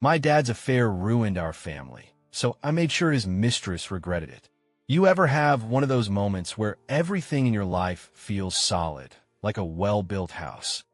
My dad's affair ruined our family, so I made sure his mistress regretted it. You ever have one of those moments where everything in your life feels solid, like a well-built house,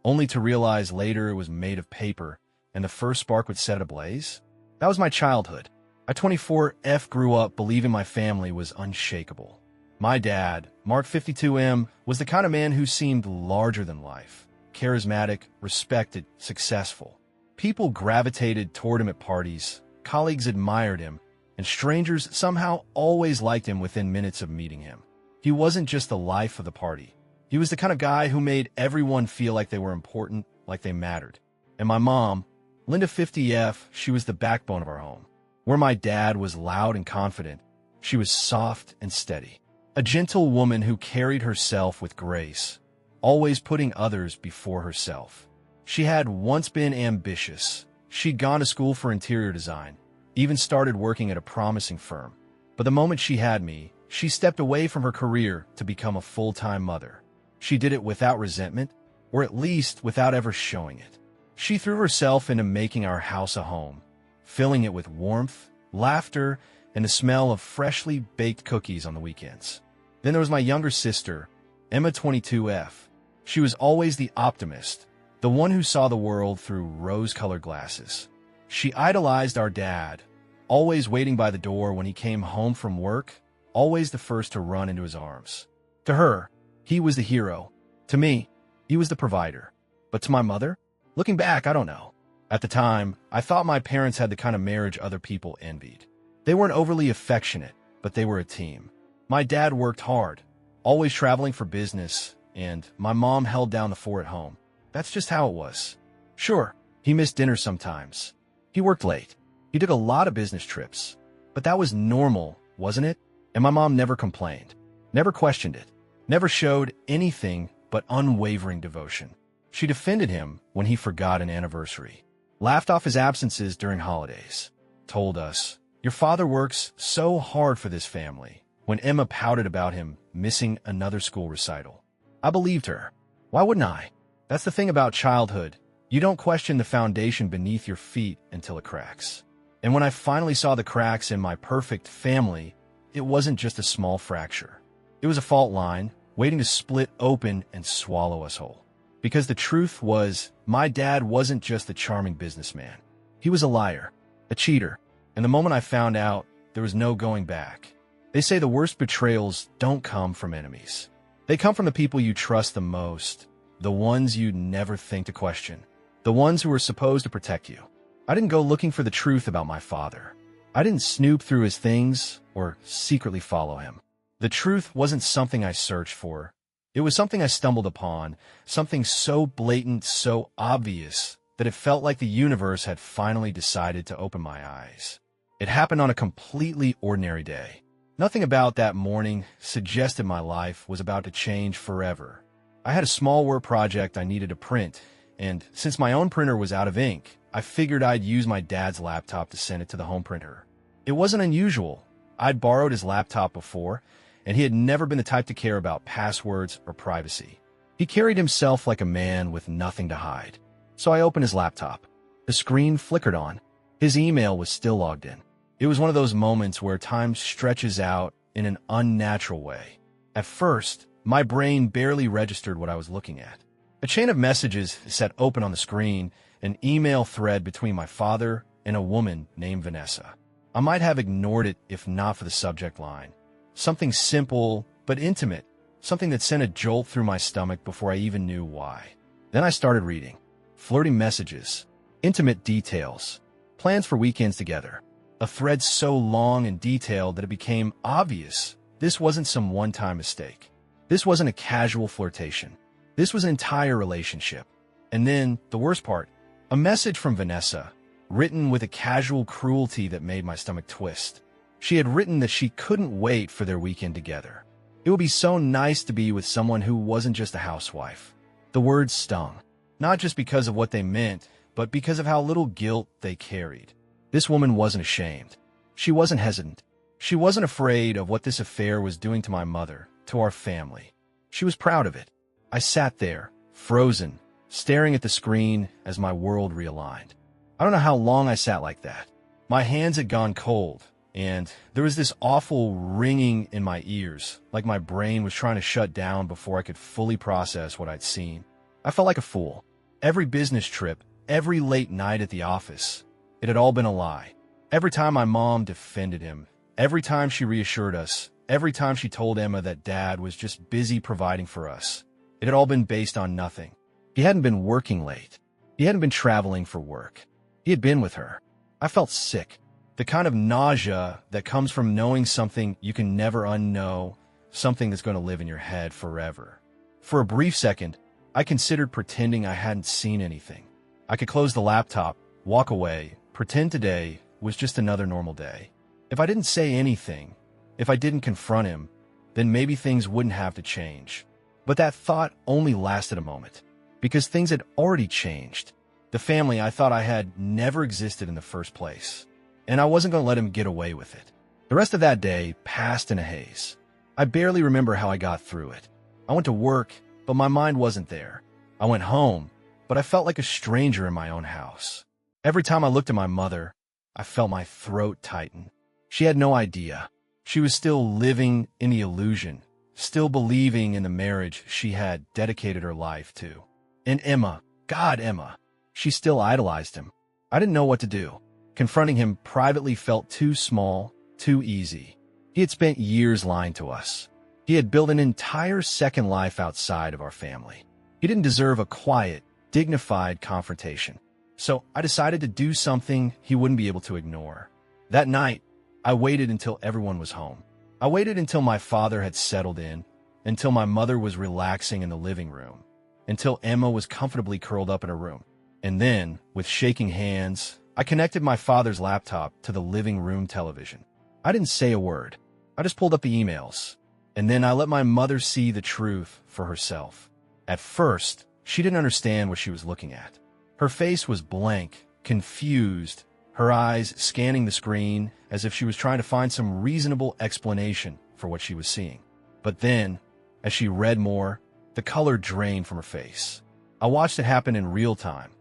only to realize later it was made of paper and the first spark would set it ablaze? That was my childhood. At 24F grew up believing my family was unshakable. My dad, Mark 52M, was the kind of man who seemed larger than life, charismatic, respected, successful. People gravitated toward him at parties, colleagues admired him, and strangers somehow always liked him within minutes of meeting him. He wasn't just the life of the party. He was the kind of guy who made everyone feel like they were important, like they mattered. And my mom, Linda 50F, she was the backbone of our home. Where my dad was loud and confident, she was soft and steady. A gentle woman who carried herself with grace, always putting others before herself. She had once been ambitious. She'd gone to school for interior design, even started working at a promising firm. But the moment she had me, she stepped away from her career to become a full-time mother. She did it without resentment, or at least without ever showing it. She threw herself into making our house a home, filling it with warmth, laughter, and the smell of freshly baked cookies on the weekends. Then there was my younger sister, Emma 22F. She was always the optimist, the one who saw the world through rose-colored glasses. She idolized our dad, always waiting by the door when he came home from work, always the first to run into his arms. To her, he was the hero. To me, he was the provider. But to my mother, looking back, I don't know. At the time, I thought my parents had the kind of marriage other people envied. They weren't overly affectionate, but they were a team. My dad worked hard, always traveling for business, and my mom held down the fort at home. That's just how it was. Sure, he missed dinner sometimes. He worked late. He took a lot of business trips. But that was normal, wasn't it? And my mom never complained, never questioned it, never showed anything but unwavering devotion. She defended him when he forgot an anniversary, laughed off his absences during holidays, told us, "Your father works so hard for this family," when Emma pouted about him missing another school recital. I believed her. Why wouldn't I? That's the thing about childhood. You don't question the foundation beneath your feet until it cracks. And when I finally saw the cracks in my perfect family, it wasn't just a small fracture. It was a fault line waiting to split open and swallow us whole. Because the truth was, my dad wasn't just a charming businessman. He was a liar, a cheater. And the moment I found out, there was no going back. They say the worst betrayals don't come from enemies. They come from the people you trust the most, the ones you never think to question, the ones who are supposed to protect you. I didn't go looking for the truth about my father. I didn't snoop through his things or secretly follow him. The truth wasn't something I searched for. It was something I stumbled upon, something so blatant, so obvious, that it felt like the universe had finally decided to open my eyes. It happened on a completely ordinary day. Nothing about that morning suggested my life was about to change forever. I had a small work project I needed to print, and since my own printer was out of ink, I figured I'd use my dad's laptop to send it to the home printer. It wasn't unusual. I'd borrowed his laptop before, and he had never been the type to care about passwords or privacy. He carried himself like a man with nothing to hide. So I opened his laptop. The screen flickered on. His email was still logged in. It was one of those moments where time stretches out in an unnatural way. At first, my brain barely registered what I was looking at. A chain of messages sat open on the screen, an email thread between my father and a woman named Vanessa. I might have ignored it if not for the subject line. Something simple but intimate, something that sent a jolt through my stomach before I even knew why. Then I started reading. Flirting messages, intimate details, plans for weekends together. A thread so long and detailed that it became obvious this wasn't some one-time mistake. This wasn't a casual flirtation. This was an entire relationship. And then, the worst part, a message from Vanessa, written with a casual cruelty that made my stomach twist. She had written that she couldn't wait for their weekend together. It would be so nice to be with someone who wasn't just a housewife. The words stung, not just because of what they meant, but because of how little guilt they carried. This woman wasn't ashamed. She wasn't hesitant. She wasn't afraid of what this affair was doing to my mother, to our family. She was proud of it. I sat there, frozen, staring at the screen as my world realigned. I don't know how long I sat like that. My hands had gone cold, and there was this awful ringing in my ears, like my brain was trying to shut down before I could fully process what I'd seen. I felt like a fool. Every business trip, every late night at the office, it had all been a lie. Every time my mom defended him, every time she reassured us, every time she told Emma that Dad was just busy providing for us, it had all been based on nothing. He hadn't been working late. He hadn't been traveling for work. He had been with her. I felt sick. The kind of nausea that comes from knowing something you can never unknow, something that's going to live in your head forever. For a brief second, I considered pretending I hadn't seen anything. I could close the laptop, walk away, pretend today was just another normal day. If I didn't say anything, if I didn't confront him, then maybe things wouldn't have to change. But that thought only lasted a moment, because things had already changed. The family I thought I had never existed in the first place, and I wasn't going to let him get away with it. The rest of that day passed in a haze. I barely remember how I got through it. I went to work, but my mind wasn't there. I went home, but I felt like a stranger in my own house. Every time I looked at my mother, I felt my throat tighten. She had no idea. She was still living in the illusion, still believing in the marriage she had dedicated her life to. And Emma, God, Emma, she still idolized him. I didn't know what to do. Confronting him privately felt too small, too easy. He had spent years lying to us. He had built an entire second life outside of our family. He didn't deserve a quiet, dignified confrontation. So I decided to do something he wouldn't be able to ignore. That night, I waited until everyone was home. I waited until my father had settled in, until my mother was relaxing in the living room, until Emma was comfortably curled up in her room. And then, with shaking hands, I connected my father's laptop to the living room television. I didn't say a word. I just pulled up the emails. And then I let my mother see the truth for herself. At first, she didn't understand what she was looking at. Her face was blank, confused, her eyes scanning the screen as if she was trying to find some reasonable explanation for what she was seeing. But then, as she read more, the color drained from her face. I watched it happen in real time,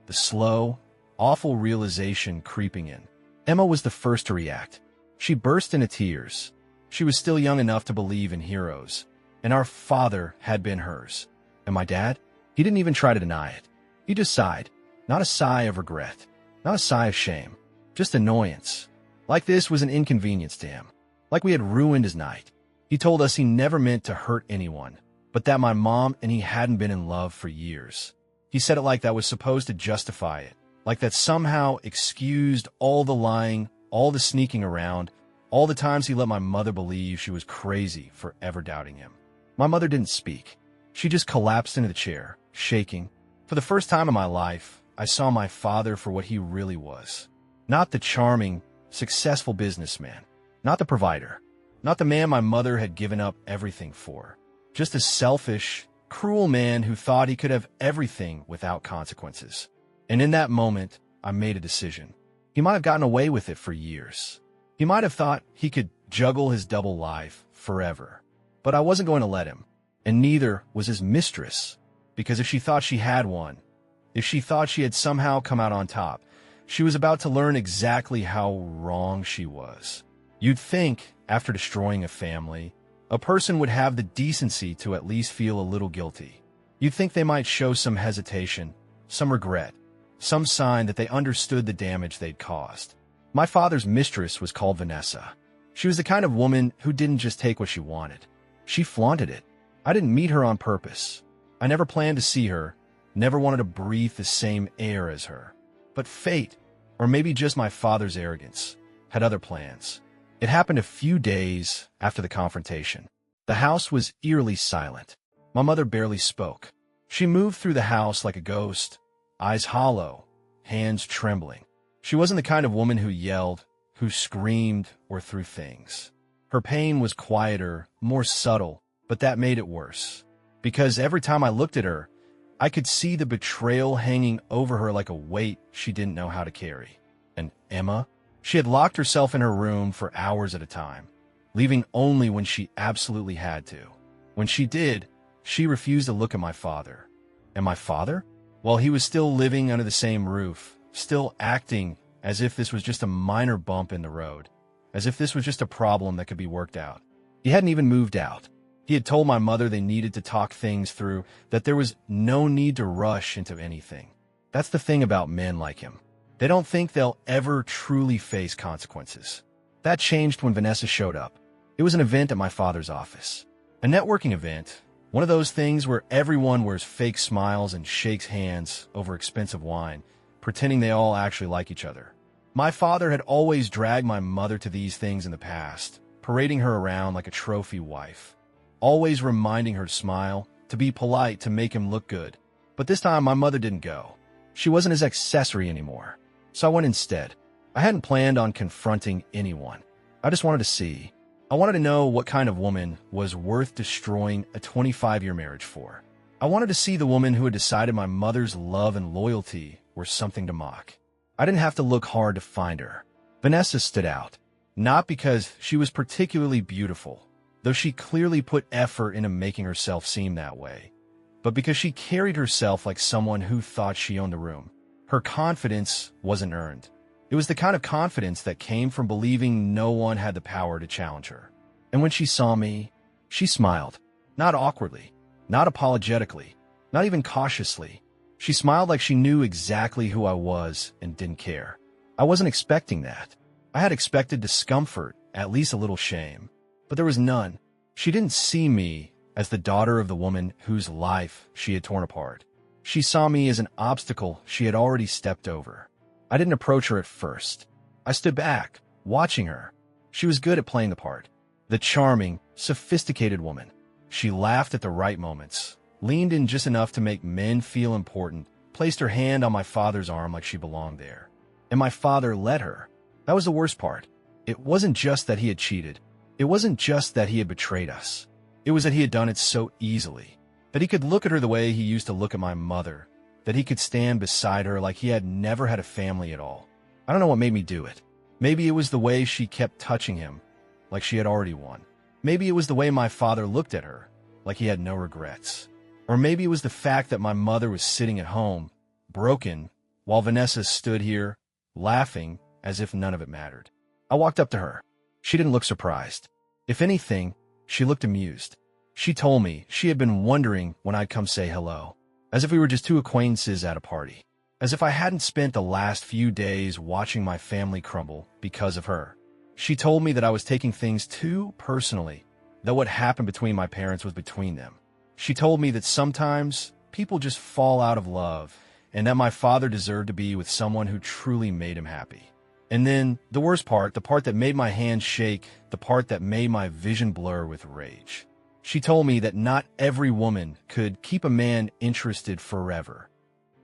the slow, awful realization creeping in. Emma was the first to react. She burst into tears. She was still young enough to believe in heroes, and our father had been hers. And my dad? He didn't even try to deny it. He just sighed. Not a sigh of regret, not a sigh of shame, just annoyance. Like this was an inconvenience to him, like we had ruined his night. He told us he never meant to hurt anyone, but that my mom and he hadn't been in love for years. He said it like that was supposed to justify it, like that somehow excused all the lying, all the sneaking around, all the times he let my mother believe she was crazy for ever doubting him. My mother didn't speak. She just collapsed into the chair, shaking. For the first time in my life, I saw my father for what he really was. Not the charming, successful businessman. Not the provider. Not the man my mother had given up everything for. Just a selfish, cruel man who thought he could have everything without consequences. And in that moment, I made a decision. He might have gotten away with it for years. He might have thought he could juggle his double life forever. But I wasn't going to let him. And neither was his mistress. Because if she thought she had one, if she thought she had somehow come out on top, she was about to learn exactly how wrong she was. You'd think, after destroying a family, a person would have the decency to at least feel a little guilty. You'd think they might show some hesitation, some regret, some sign that they understood the damage they'd caused. My father's mistress was called Vanessa. She was the kind of woman who didn't just take what she wanted. She flaunted it. I didn't meet her on purpose. I never planned to see her, never wanted to breathe the same air as her. But fate, or maybe just my father's arrogance, had other plans. It happened a few days after the confrontation. The house was eerily silent. My mother barely spoke. She moved through the house like a ghost, eyes hollow, hands trembling. She wasn't the kind of woman who yelled, who screamed, or threw things. Her pain was quieter, more subtle, but that made it worse. Because every time I looked at her, I could see the betrayal hanging over her like a weight she didn't know how to carry. And Emma? She had locked herself in her room for hours at a time, leaving only when she absolutely had to. When she did, she refused to look at my father. And my father? Well, he was still living under the same roof, still acting as if this was just a minor bump in the road, as if this was just a problem that could be worked out. He hadn't even moved out. He had told my mother they needed to talk things through, that there was no need to rush into anything. That's the thing about men like him. They don't think they'll ever truly face consequences. That changed when Vanessa showed up. It was an event at my father's office. A networking event, one of those things where everyone wears fake smiles and shakes hands over expensive wine, pretending they all actually like each other. My father had always dragged my mother to these things in the past, parading her around like a trophy wife, always reminding her to smile, to be polite, to make him look good. But this time, my mother didn't go. She wasn't his accessory anymore. So I went instead. I hadn't planned on confronting anyone. I just wanted to see. I wanted to know what kind of woman was worth destroying a 25-year marriage for. I wanted to see the woman who had decided my mother's love and loyalty were something to mock. I didn't have to look hard to find her. Vanessa stood out, not because she was particularly beautiful, though she clearly put effort into making herself seem that way, but because she carried herself like someone who thought she owned the room. Her confidence wasn't earned. It was the kind of confidence that came from believing no one had the power to challenge her. And when she saw me, she smiled. Not awkwardly, not apologetically, not even cautiously. She smiled like she knew exactly who I was and didn't care. I wasn't expecting that. I had expected discomfort, at least a little shame. But there was none. She didn't see me as the daughter of the woman whose life she had torn apart. She saw me as an obstacle she had already stepped over. I didn't approach her at first. I stood back, watching her. She was good at playing the part. The charming, sophisticated woman. She laughed at the right moments, leaned in just enough to make men feel important, placed her hand on my father's arm like she belonged there. And my father let her. That was the worst part. It wasn't just that he had cheated. It wasn't just that he had betrayed us. It was that he had done it so easily, that he could look at her the way he used to look at my mother, that he could stand beside her like he had never had a family at all. I don't know what made me do it. Maybe it was the way she kept touching him, like she had already won. Maybe it was the way my father looked at her, like he had no regrets. Or maybe it was the fact that my mother was sitting at home, broken, while Vanessa stood here, laughing as if none of it mattered. I walked up to her. She didn't look surprised. If anything, she looked amused. She told me she had been wondering when I'd come say hello, as if we were just two acquaintances at a party, as if I hadn't spent the last few days watching my family crumble because of her. She told me that I was taking things too personally, that what happened between my parents was between them. She told me that sometimes people just fall out of love, and that my father deserved to be with someone who truly made him happy. And then, the worst part, the part that made my hands shake, the part that made my vision blur with rage. She told me that not every woman could keep a man interested forever.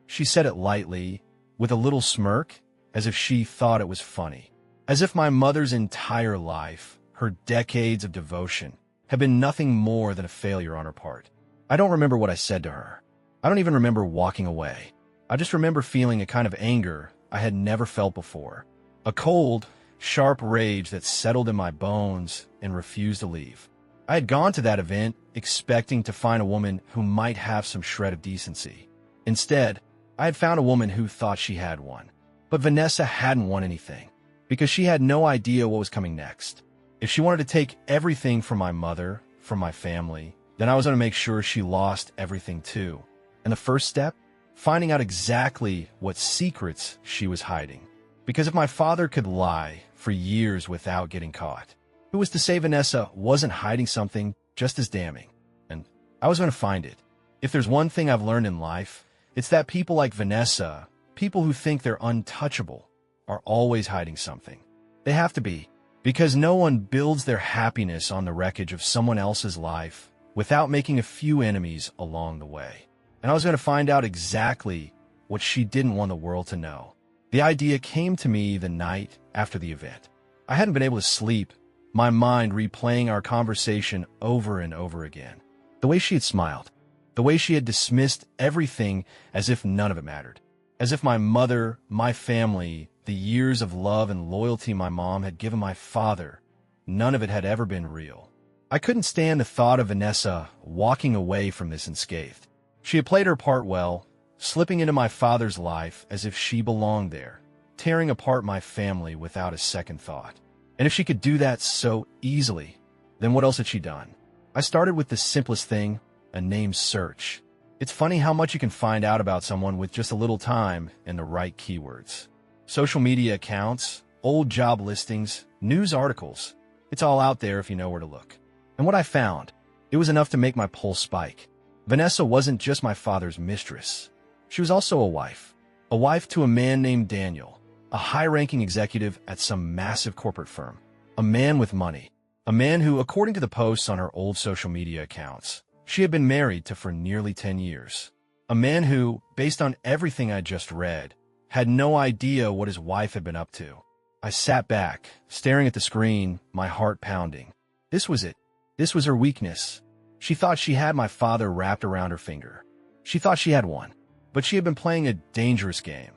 She said it lightly, with a little smirk, as if she thought it was funny. As if my mother's entire life, her decades of devotion, had been nothing more than a failure on her part. I don't remember what I said to her. I don't even remember walking away. I just remember feeling a kind of anger I had never felt before. A cold, sharp rage that settled in my bones and refused to leave. I had gone to that event expecting to find a woman who might have some shred of decency. Instead, I had found a woman who thought she had one. But Vanessa hadn't won anything, because she had no idea what was coming next. If she wanted to take everything from my mother, from my family, then I was going to make sure she lost everything too. And the first step? Finding out exactly what secrets she was hiding. Because if my father could lie for years without getting caught, who was to say Vanessa wasn't hiding something just as damning? And I was going to find it. If there's one thing I've learned in life, it's that people like Vanessa, people who think they're untouchable, are always hiding something. They have to be, because no one builds their happiness on the wreckage of someone else's life without making a few enemies along the way. And I was going to find out exactly what she didn't want the world to know. The idea came to me the night after the event. I hadn't been able to sleep, my mind replaying our conversation over and over again. The way she had smiled, the way she had dismissed everything as if none of it mattered. As if my mother, my family, the years of love and loyalty my mom had given my father, none of it had ever been real. I couldn't stand the thought of Vanessa walking away from this unscathed. She had played her part well, slipping into my father's life as if she belonged there, tearing apart my family without a second thought. And if she could do that so easily, then what else had she done? I started with the simplest thing, a name search. It's funny how much you can find out about someone with just a little time and the right keywords. Social media accounts, old job listings, news articles. It's all out there if you know where to look. And what I found, it was enough to make my pulse spike. Vanessa wasn't just my father's mistress. She was also a wife to a man named Daniel, a high-ranking executive at some massive corporate firm, a man with money, a man who, according to the posts on her old social media accounts, she had been married to for nearly 10 years. A man who, based on everything I just read, had no idea what his wife had been up to. I sat back, staring at the screen, my heart pounding. This was it. This was her weakness. She thought she had my father wrapped around her finger. She thought she had one, but she had been playing a dangerous game,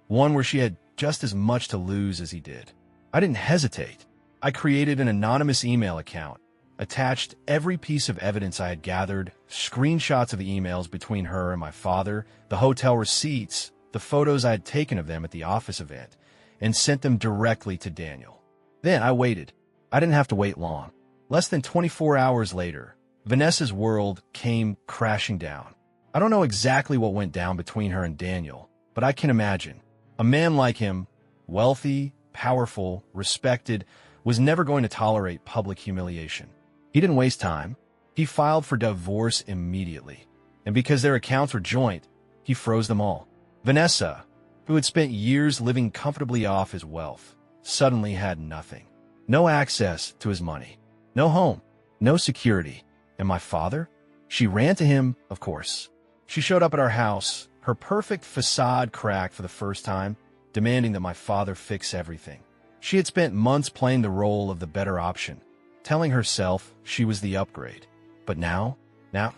one where she had just as much to lose as he did. I didn't hesitate. I created an anonymous email account, attached every piece of evidence I had gathered, screenshots of the emails between her and my father, the hotel receipts, the photos I had taken of them at the office event, and sent them directly to Daniel. Then I waited. I didn't have to wait long. Less than 24 hours later, Vanessa's world came crashing down. I don't know exactly what went down between her and Daniel, but I can imagine. A man like him, wealthy, powerful, respected, was never going to tolerate public humiliation. He didn't waste time. He filed for divorce immediately. And because their accounts were joint, he froze them all. Vanessa, who had spent years living comfortably off his wealth, suddenly had nothing. No access to his money. No home. No security. And my father? She ran to him, of course. She showed up at our house, her perfect facade cracked for the first time, demanding that my father fix everything. She had spent months playing the role of the better option, telling herself she was the upgrade. But now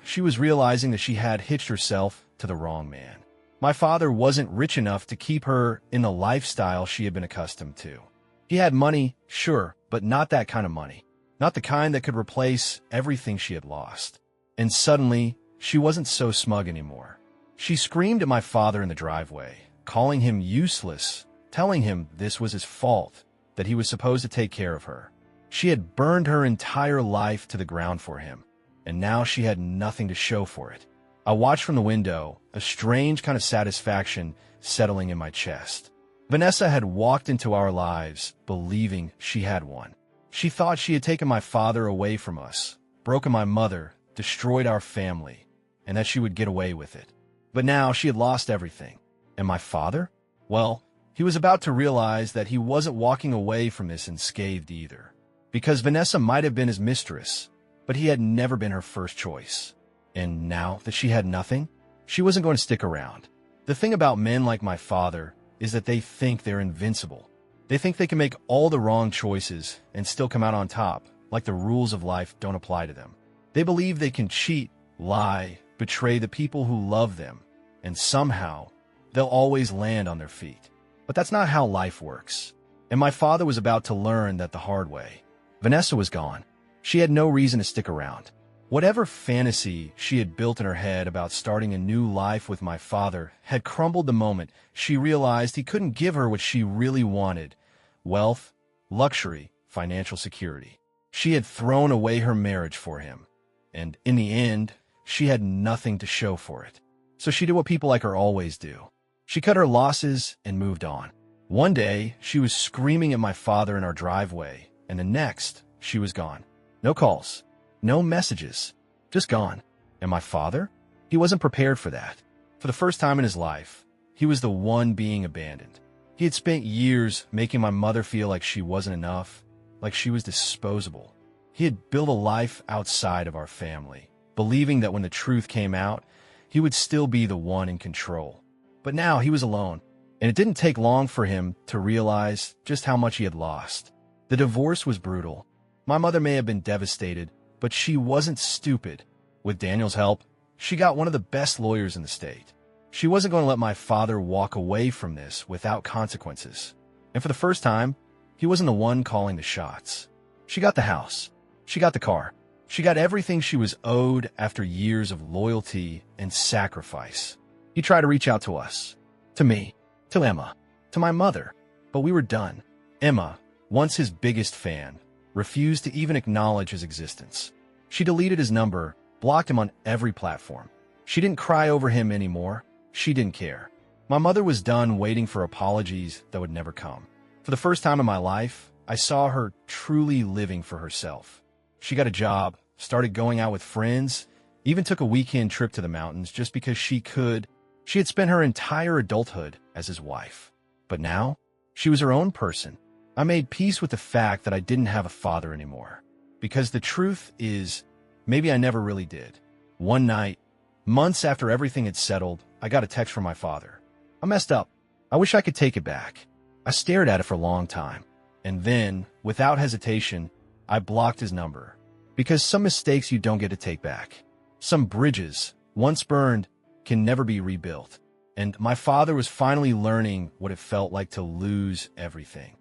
she was realizing that she had hitched herself to the wrong man. My father wasn't rich enough to keep her in the lifestyle she had been accustomed to. He had money, sure, but not that kind of money. Not the kind that could replace everything she had lost. And suddenly, she wasn't so smug anymore. She screamed at my father in the driveway, calling him useless, telling him this was his fault, that he was supposed to take care of her. She had burned her entire life to the ground for him, and now she had nothing to show for it. I watched from the window, a strange kind of satisfaction settling in my chest. Vanessa had walked into our lives, believing she had one. She thought she had taken my father away from us, broken my mother, destroyed our family, and that she would get away with it. But now she had lost everything. And my father? Well, he was about to realize that he wasn't walking away from this unscathed either. Because Vanessa might have been his mistress, but he had never been her first choice. And now that she had nothing, she wasn't going to stick around. The thing about men like my father is that they think they're invincible. They think they can make all the wrong choices and still come out on top, like the rules of life don't apply to them. They believe they can cheat, lie, betray the people who love them, and somehow they'll always land on their feet. But that's not how life works. And my father was about to learn that the hard way. Vanessa was gone. She had no reason to stick around. Whatever fantasy she had built in her head about starting a new life with my father had crumbled the moment she realized he couldn't give her what she really wanted: wealth, luxury, financial security. She had thrown away her marriage for him, and in the end, she had nothing to show for it. So she did what people like her always do. She cut her losses and moved on. One day, she was screaming at my father in our driveway, and the next, she was gone. No calls. No messages, just gone. And my father? He wasn't prepared for that. For the first time in his life, he was the one being abandoned. He had spent years making my mother feel like she wasn't enough, like she was disposable. He had built a life outside of our family, believing that when the truth came out, he would still be the one in control. But now he was alone, and it didn't take long for him to realize just how much he had lost. The divorce was brutal. My mother may have been devastated, but she wasn't stupid. With Daniel's help, she got one of the best lawyers in the state. She wasn't going to let my father walk away from this without consequences. And for the first time, he wasn't the one calling the shots. She got the house. She got the car. She got everything she was owed after years of loyalty and sacrifice. He tried to reach out to us, to me, to Emma, to my mother, but we were done. Emma, once his biggest fan, refused to even acknowledge his existence. She deleted his number, blocked him on every platform. She didn't cry over him anymore. She didn't care. My mother was done waiting for apologies that would never come. For the first time in my life, I saw her truly living for herself. She got a job, started going out with friends, even took a weekend trip to the mountains just because she could. She had spent her entire adulthood as his wife. But now, she was her own person. I made peace with the fact that I didn't have a father anymore. Because the truth is, maybe I never really did. One night, months after everything had settled, I got a text from my father. I messed up. I wish I could take it back. I stared at it for a long time. And then, without hesitation, I blocked his number. Because some mistakes you don't get to take back. Some bridges, once burned, can never be rebuilt. And my father was finally learning what it felt like to lose everything.